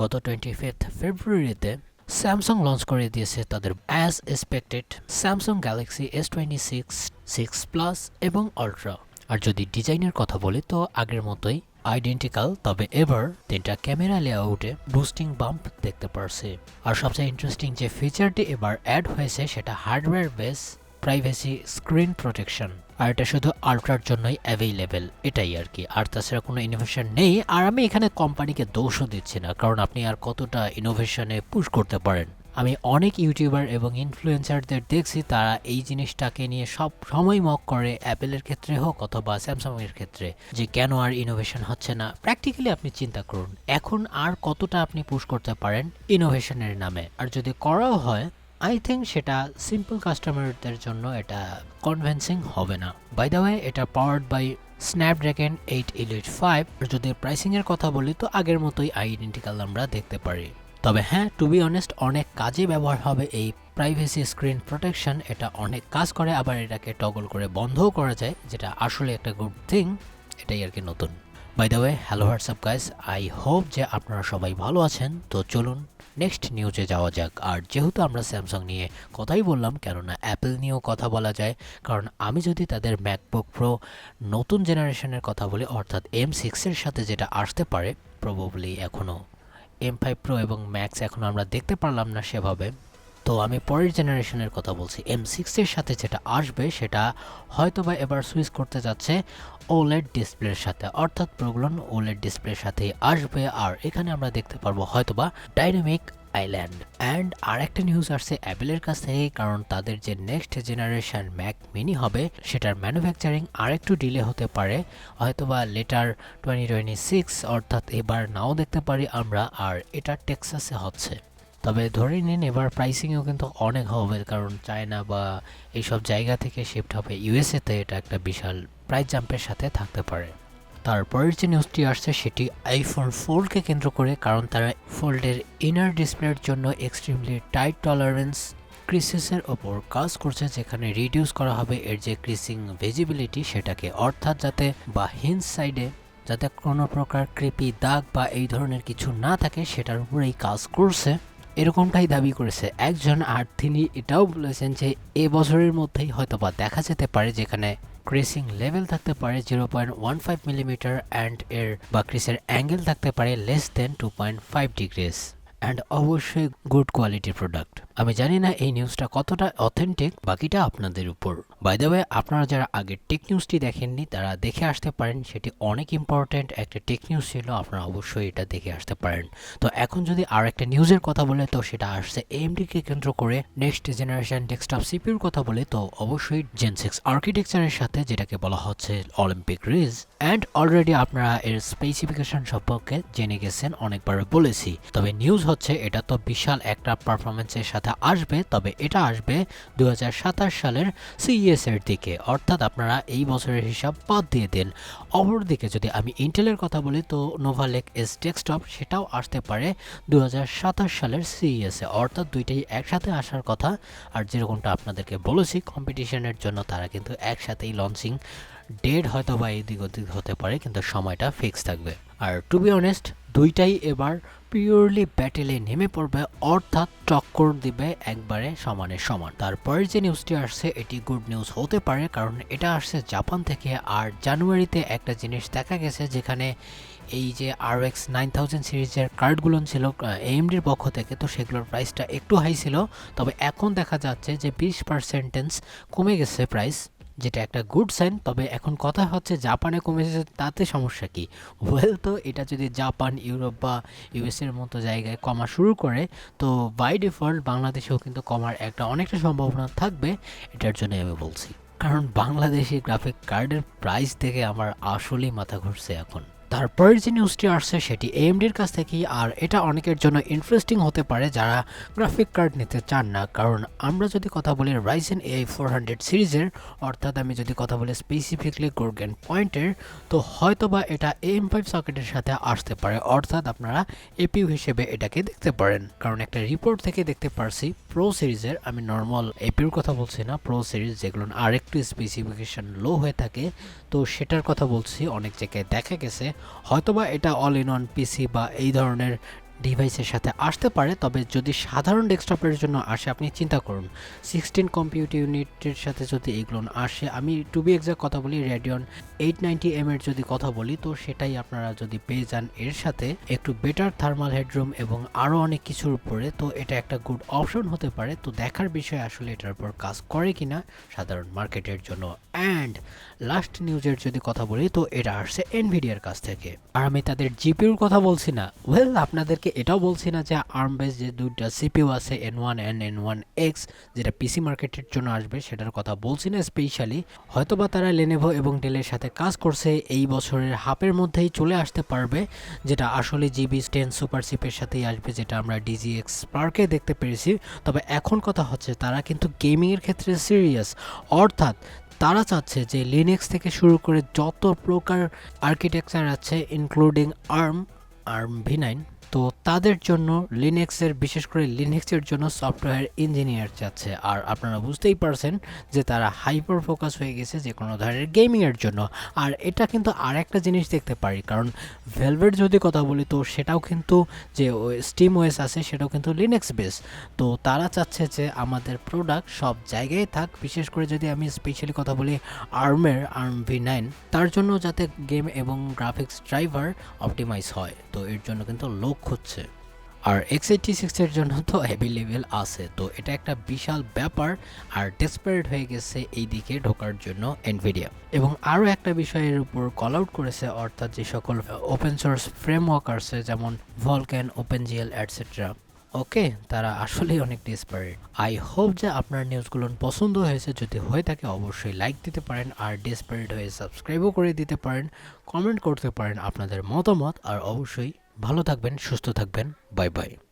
গত 25 ফেব্রুয়ারিতে Samsung launch করে দিয়েছে তাদের as expected Samsung Galaxy S26 6 plus এবং আলট্রা। আর যদি ডিজাইনের কথা বলি তো আগের মতোই আইডেন্টিক্যাল, তবে এবার তিনটা ক্যামেরা লেআউটে বুস্টিং বাম্প দেখতে পারছে। আর সবচেয়ে ইন্টারেস্টিং যে ফিচারটি এবার অ্যাড হয়েছে সেটা hardware base privacy screen protection. আর এটা শুধু আলট্রার জন্যই অ্যাভেইলেবল, এটাই আর কি। আর তাছাড়া কোনো ইনোভেশন নেই। আর আমি এখানে কোম্পানিকে দোষও দিচ্ছি না, কারণ আপনি আর কতটা ইনোভেশনে পুশ করতে পারেন। আমি অনেক ইউটিউবার এবং ইনফ্লুয়েন্সারদের দেখছি তারা এই জিনিসটাকে নিয়ে সব সময় মক করে, অ্যাপেলের ক্ষেত্রে হোক অথবা স্যামসাংয়ের ক্ষেত্রে, যে কেন আর ইনোভেশন হচ্ছে না। প্র্যাকটিক্যালি আপনি চিন্তা করুন এখন আর কতটা আপনি পুশ করতে পারেন ইনোভেশনের নামে। আর যদি করাও হয় আই থিঙ্ক সেটা সিম্পল কাস্টমারদের জন্য এটা কনভিন্সিং হবে না। বাই দ্য ওয়ে এটা পাওয়ার্ড বাই স্ন্যাপড্রাগন 8 Elite 5। যদি প্রাইসিংয়ের কথা বলি তো আগের মতোই আইডেন্টিক্যাল আমরা দেখতে পারি। তবে হ্যাঁ, টু বি অনেস্ট অনেক কাজে ব্যবহার হবে এই প্রাইভেসি স্ক্রিন প্রোটেকশন। এটা অনেক কাজ করে, আবার এটাকে টগল করে বন্ধও করা যায়, যেটা আসলে একটা গুড থিং। এটাই আর কি নতুন। By the way, hello WhatsApp guys, I hope যে আপনারা সবাই ভালো আছেন। তো চলুন নেক্সট নিউজে যাওয়া যাক। আর যেহেতু আমরা স্যামসাং নিয়ে কথাই বললাম, কেননা অ্যাপেল নিয়েও কথা বলা যায়। কারণ আমি যদি তাদের ম্যাকবুক প্রো নতুন জেনারেশনের কথা বলি, অর্থাৎ M6-এর সাথে যেটা আসতে পারে, প্রবাবলি এখনও M5 প্রো এবং ম্যাক্স এখনও আমরা দেখতে পারলাম না সেভাবে। তো আমি পরের জেনারেশনের কথা বলছি, M6-এর সাথে যেটা আসবে সেটা হয়তোবা এবার সুইচ করতে যাচ্ছে ওলেড ডিসপ্লের সাথে, অর্থাৎ প্রোগ্রাম ওলেড ডিসপ্লের সাথেই আসবে। আর এখানে আমরা দেখতে পারবো হয়তোবা ডাইনামিক আইল্যান্ড। অ্যান্ড আর একটা নিউজ আসছে অ্যাপেলের কাছ থেকে, কারণ তাদের যে নেক্সট জেনারেশন ম্যাক মিনি হবে সেটার ম্যানুফ্যাকচারিং আরেকটু ডিলে হতে পারে, হয়তোবা লেটার 2026, অর্থাৎ এবার নাও দেখতে পারি আমরা। আর এটা টেক্সাসে হচ্ছে। তবে ধরে নিন এবার প্রাইসিংও কিন্তু অনেক হবে, কারণ চায়না বা এইসব জায়গা থেকে শিফট হবে ইউএসএতে। এটা একটা বিশাল প্রাইস জাম্পের সাথে থাকতে পারে। তারপরের যে নিউজটি আসছে সেটি আইফোন 4কে কেন্দ্র করে, কারণ তারা ফোল্ডের ইনার ডিসপ্লের জন্য এক্সট্রিমলি টাইট টলারেন্স ক্রিসেসের ওপর কাজ করছে, যেখানে রিডিউস করা হবে এর যে ক্রিসিং ভিজিবিলিটি সেটাকে, অর্থাৎ যাতে বা হিন্স সাইডে যাতে কোনো প্রকার ক্রিপি দাগ বা এই ধরনের কিছু না থাকে সেটার উপরেই কাজ করছে, এরকমটাই দাবি করেছে একজন। আর তিনি এটাও বলেছেন যে এবছরের মধ্যেই হয়তোবা দেখা যেতে পারে যেখানে ক্রিসিং লেভেল থাকতে পারে 0.15 মিলিমিটার অ্যান্ড এর বা ক্রিসের অ্যাঙ্গেল থাকতে পারে লেস দেন 2.5 ডিগ্রিস, অ্যান্ড অবশ্যই গুড কোয়ালিটির প্রোডাক্ট। আমি জানি না এই নিউজটা কতটা অথেন্টিক, বাকিটা আপনাদের উপর। বাই দ্য ওয়ে, আপনারা যারা আগের টেক নিউজটি দেখেননি তারা দেখে আসতে পারেন, সেটি অনেক ইম্পর্টেন্ট একটা টেক নিউজ ছিল, আপনারা অবশ্যই এটা দেখে আসতে পারেন। তো এখন যদি আর একটা নিউজের কথা বলে তো সেটা আসছে AMD-কে কেন্দ্র করে নেক্সট জেনারেশন ডেস্কটপ সিপিউর কথা বলে, তো অবশ্যই Gen 6 আর্কিটেকচারের সাথে, যেটাকে বলা হচ্ছে অলিম্পিক রিজ। অ্যান্ড অলরেডি আপনারা এর স্পেসিফিকেশন সম্পর্কে জেনে গেছেন, অনেকবার বলেছি। তবে নিউজ হচ্ছে এটা তো বিশাল একটা পারফরমেন্সের সাথে আসবে, তবে এটা আসবে 2027 সালের CES এর দিকে, অর্থাৎ আপনারা এই বছরের হিসাব বাদ দিয়ে দিন। অপরদিকে যদি আমি ইন্টেলের কথা বলি তো নোভা লেক এস ডেস্কটপ সেটাও আসতে পারে 2027 সালের CES-এ, অর্থাৎ দুইটাই একসাথে আসার কথা। আর যেরকমটা আপনাদেরকে বলেছি কম্পিটিশনের জন্য তারা কিন্তু একসাথেই লঞ্চিং ডেট হয়তো বা এদিক ওদিক হতে পারে, কিন্তু সময়টা ফিক্স থাকবে। আর টু বি অনেস্ট দুইটাই এবার পিওরলি ব্যাটেলে নেমে পড়বে, অর্থাৎ টক্কর দিবে একবারে সমানে সমান। তারপরের যে নিউজটি আসছে এটি গুড নিউজ হতে পারে, কারণ এটা আসছে জাপান থেকে। আর জানুয়ারিতে একটা জিনিস দেখা গেছে, যেখানে এই যে RX 9000 সিরিজের কার্ডগুলো ছিল AMD-র পক্ষ থেকে, তো সেগুলোর প্রাইসটা একটু হাই ছিল, তবে এখন দেখা যাচ্ছে যে 20% কমে গেছে প্রাইস, যেটা একটা গুড সাইন। তবে এখন কথা হচ্ছে জাপানে কমেছে, তাতে সমস্যা কি? ওয়েল, তো এটা যদি জাপান, ইউরোপ বা ইউএসের মতো জায়গায় কমা শুরু করে, তো বাই ডিফল্ট বাংলাদেশেও কিন্তু কমার একটা অনেকটা সম্ভাবনা থাকবে। এটার জন্য আমি বলছি, কারণ বাংলাদেশি গ্রাফিক কার্ডের প্রাইস দেখে আমার আসলেই মাথা ঘুরছে এখন। তারপরের যে নিউজটি আসছে সেটি AMD-র কাছ থেকেই। আর এটা অনেকের জন্য ইন্টারেস্টিং হতে পারে যারা গ্রাফিক কার্ড নিতে চান না, কারণ আমরা যদি কথা বলি Ryzen AI 400 সিরিজের, অর্থাৎ আমি যদি কথা বলি স্পেসিফিকলি Gorgon পয়েন্টের, তো হয়তোবা এটা AM5 সকেটের সাথে আসতে পারে, অর্থাৎ আপনারা APU হিসেবে এটাকে দেখতে পারেন। কারণ একটা রিপোর্ট থেকে দেখতে পারছি প্রো সিরিজের, আমি নর্মাল APUর কথা বলছি না, প্রো সিরিজ যেগুলো আরেকটু স্পেসিফিকেশন লো হয়ে থাকে, তো সেটার কথা বলছি। অনেক জায়গায় দেখা গেছে হয়তোবা এটা অল ইন ওয়ান পিসি বা এই ধরনের ডিভাইসের সাথে আসতে পারে, তবে যদি সাধারণ ডেস্কটপের জন্য আসে আপনি চিন্তা করুন 16 কম্পিউট ইউনিটের সাথে যদি এগুলো আসে, আমি টু বি এক্সাক্ট কথা বলি রেডিয়ন 890M এর যদি কথা বলি, তো সেটাই আপনারা যদি পেয়ে যান এর সাথে একটু বেটার থার্মাল হেডরুম এবং আরও অনেক কিছুর উপরে, তো এটা একটা গুড অপশন হতে পারে। তো দেখার বিষয় আসলে এটার উপর কাজ করে কিনা সাধারণ মার্কেটের জন্য। অ্যান্ড লাস্ট নিউজের যদি কথা বলি, তো এটা আসছে এনভিডিয়ার কাছ থেকে, আর আমি তাদের জিপিউর কথা বলছি না। ওয়েল, আপনাদেরকে এটাও বলছি না যে আর্ম বেস যে দুইটা সিপিইউ আছে N1 and N1X যেটা পিসি মার্কেটের জন্য আসবে সেটার কথা বলছি না স্পেশালি। হয়তোবা তারা লেনোভো এবং ডেলের সাথে কাজ করছে, এই বছরের হাফের মধ্যেই চলে আসতে পারবে, যেটা আসলে GB10 সুপার চিপের সাথেই আসবে, যেটা আমরা DGX স্পার্কে দেখতে পেরেছি। তবে এখন কথা হচ্ছে তারা কিন্তু গেমিংয়ের ক্ষেত্রে সিরিয়াস, অর্থাৎ তারা চাচ্ছে যে লিনাক্স থেকে শুরু করে যত প্রকার আর্কিটেকচার আছে ইনক্লুডিং আর্ম V9, তো তাদের জন্য লিনাক্সের, বিশেষ করে লিনাক্সের জন্য সফটওয়্যার ইঞ্জিনিয়ার চাচ্ছে। আর আপনারা বুঝতেই পারছেন যে তারা হাইপার ফোকাস হয়ে গেছে যে কোনো ধরনের গেমিংয়ের জন্য। আর এটা কিন্তু আর একটা জিনিস দেখতে পারি, কারণ ভেলভের যদি কথা বলি তো সেটাও কিন্তু যে স্টিম ওএস আছে সেটাও কিন্তু লিনাক্স বেস। তো তারা চাচ্ছে যে আমাদের প্রোডাক্ট সব জায়গায় থাক, বিশেষ করে যদি আমি স্পেশালি কথা বলি আর্ম V9, তার জন্য যাতে গেম এবং গ্রাফিক্স ড্রাইভার অপটিমাইজ হয়, তো এর জন্য কিন্তু লোক খুঁজছে। আর x86 এর জন্য তো অ্যাভেলেবেল আছে, তো এটা একটা বিশাল ব্যাপার। আর ডেসপারেট হয়ে গেছে এই দিকে ঢোকার জন্য এনভিডিয়া। এবং আরও একটা বিষয়ের উপর কল আউট করেছে, অর্থাৎ যে সকল ওপেন সোর্স ফ্রেমওয়ার্ক আছে যেমন ভলক্যান, ওপেনজিএল এটসেট্রা, ওকে, তারা আসলেই অনেক ডেসপারেট। আই হোপ যে আপনার নিউজগুলো পছন্দ হয়েছে, যদি হয়ে থাকে অবশ্যই লাইক দিতে পারেন, আর ডেসপারেট হয়ে সাবস্ক্রাইবও করে দিতে পারেন, কমেন্ট করতে পারেন আপনাদের মতামত, আর অবশ্যই ভালো থাকবেন, সুস্থ থাকবেন, বাই বাই।